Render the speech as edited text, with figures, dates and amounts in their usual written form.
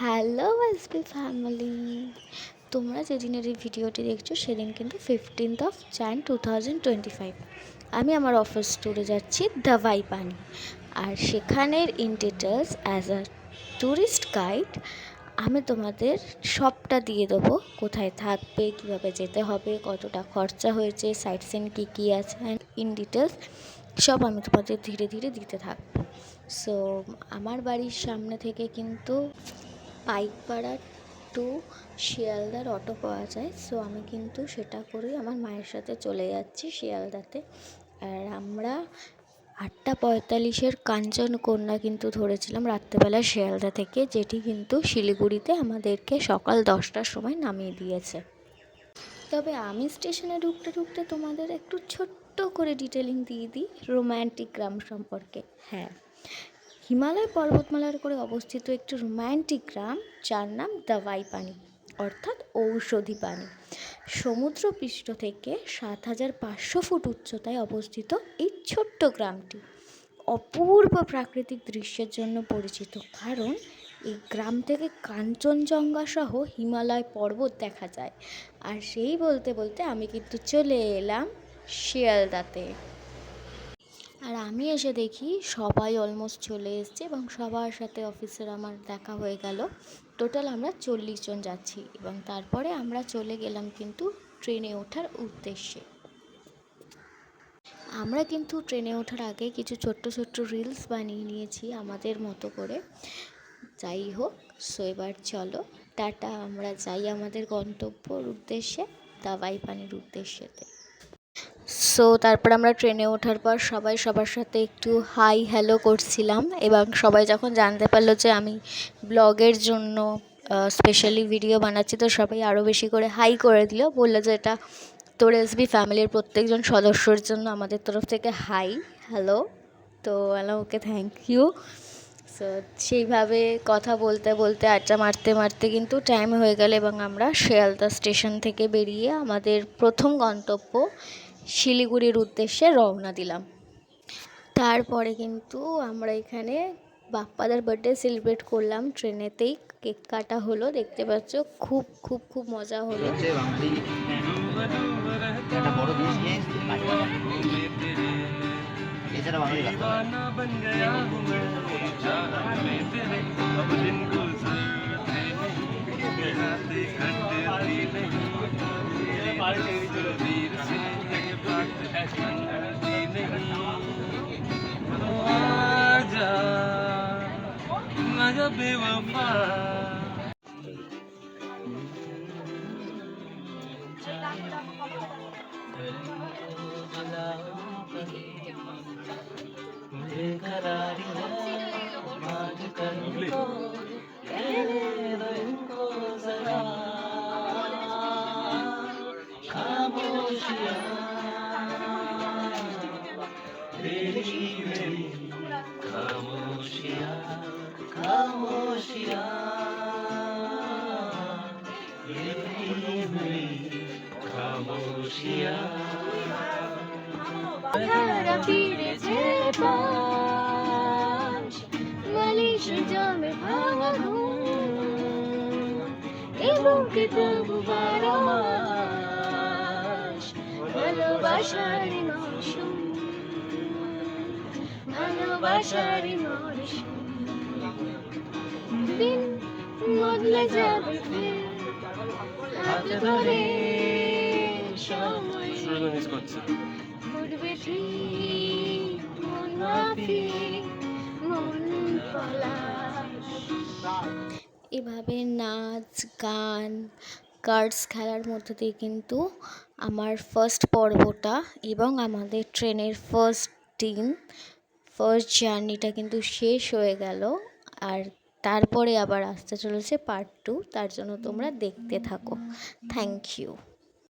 Hello SP family, তোমরা যেদিনের এই ভিডিওটি দেখছো সেদিন কিন্তু 15th Jan 2025 আমি আমার অফিস ট্যুরে যাচ্ছি দাবাই পানি। আর সেখানের in details as a tourist guide আমি তোমাদের সবটা দিয়ে দেবো, কোথায় থাকবে, কীভাবে যেতে হবে, কতটা খরচা হয়েছে, সাইট সিন কী কী আছে, অ্যান্ড ইন ডিটেলস সব আমি তোমাদের ধীরে ধীরে দিতে থাকবো। সো আমার বাড়ির সামনে থেকে কিন্তু পাইকপাড়া টু শিয়ালদার অটো পাওয়া যায়। সো আমি কিন্তু সেটা করেই আমার মায়ের সাথে চলে যাচ্ছি শিয়ালদাতে। আর আমরা 8:45 কাঞ্চনকন্যা কিন্তু ধরেছিলাম রাত্রেবেলা শিয়ালদা থেকে, যেটি কিন্তু শিলিগুড়িতে আমাদেরকে সকাল 10টার সময় নামিয়ে দিয়েছে। তবে আমি স্টেশনে ঢুকতে ঢুকতে তোমাদের একটু ছোট্ট করে ডিটেলিং দিয়ে দিই রোম্যান্টিক গ্রাম সম্পর্কে। হ্যাঁ, হিমালয় পর্বতমালার করে অবস্থিত একটি রোম্যান্টিক গ্রাম, যার নাম দাবাই পানি, অর্থাৎ ঔষধি পানি। সমুদ্রপৃষ্ঠ থেকে 7,500 ফুট উচ্চতায় অবস্থিত এই ছোট্ট গ্রামটি অপূর্ব প্রাকৃতিক দৃশ্যের জন্য পরিচিত, কারণ এই গ্রাম থেকে কাঞ্চনজঙ্ঘা সহ হিমালয় পর্বত দেখা যায়। আর সেই বলতে বলতে আমি কিন্তু চলে এলাম শিয়ালদাতে। আর আমি এসে দেখি সবাই অলমোস্ট চলে এসছে এবং সবার সাথে অফিসের আমার দেখা হয়ে গেল। টোটাল আমরা 40 জন যাচ্ছি এবং তারপরে আমরা চলে গেলাম কিন্তু ট্রেনে ওঠার উদ্দেশ্যে। আমরা কিন্তু ট্রেনে ওঠার আগে কিছু ছোট্ট ছোট্ট রিলস বানিয়ে নিয়েছি আমাদের মতো করে। যাই হোক, সো এবার চলো টাটা, আমরা যাই আমাদের গন্তব্যর উদ্দেশ্যে, দাবাই পানির উদ্দেশ্যেতে। সো তারপর আমরা ট্রেনে ওঠার পর সবাই সবার সাথে একটু হাই হ্যালো করছিলাম এবং সবাই যখন জানতে পারলো যে আমি ব্লগের জন্য স্পেশালি ভিডিও বানাচ্ছি, তো সবাই আরও বেশি করে হাই করে দিল, বললো যে এটা তোর এসবি ফ্যামিলির প্রত্যেকজন সদস্যর জন্য আমাদের তরফ থেকে হাই হ্যালো। তো ওকে থ্যাংক ইউ। সো সেইভাবে কথা বলতে বলতে আড্ডা মারতে মারতে কিন্তু টাইম হয়ে গেল এবং আমরা শিয়ালদা স্টেশন থেকে বেরিয়ে আমাদের প্রথম গন্তব্য শিলিগুড়ির উদ্দেশ্যে রওনা দিলাম। তারপরে কিন্তু আমরা এখানে বাপ্পাদার বার্থডে সেলিব্রেট করলাম, ট্রেনেতেই কেক কাটা হলো, দেখতে পাচ্ছ খুব খুব খুব মজা হলো। ভালোবাসারি দিন বদলে যাবে, হাত ধরে সময় ঘুরবে ঠিক, মন মাফিক মন পলাশ। এভাবে নাচ গান কার্ডস খেলার মধ্যে দিয়ে কিন্তু আমার ফার্স্ট পর্বটা এবং আমাদের ট্রেনের ফার্স্ট জার্নিটা কিন্তু শেষ হয়ে গেল। আর তারপরে আবার আসতে চলেছে পার্ট 2, তার জন্য তোমরা দেখতে থাকো। Thank you.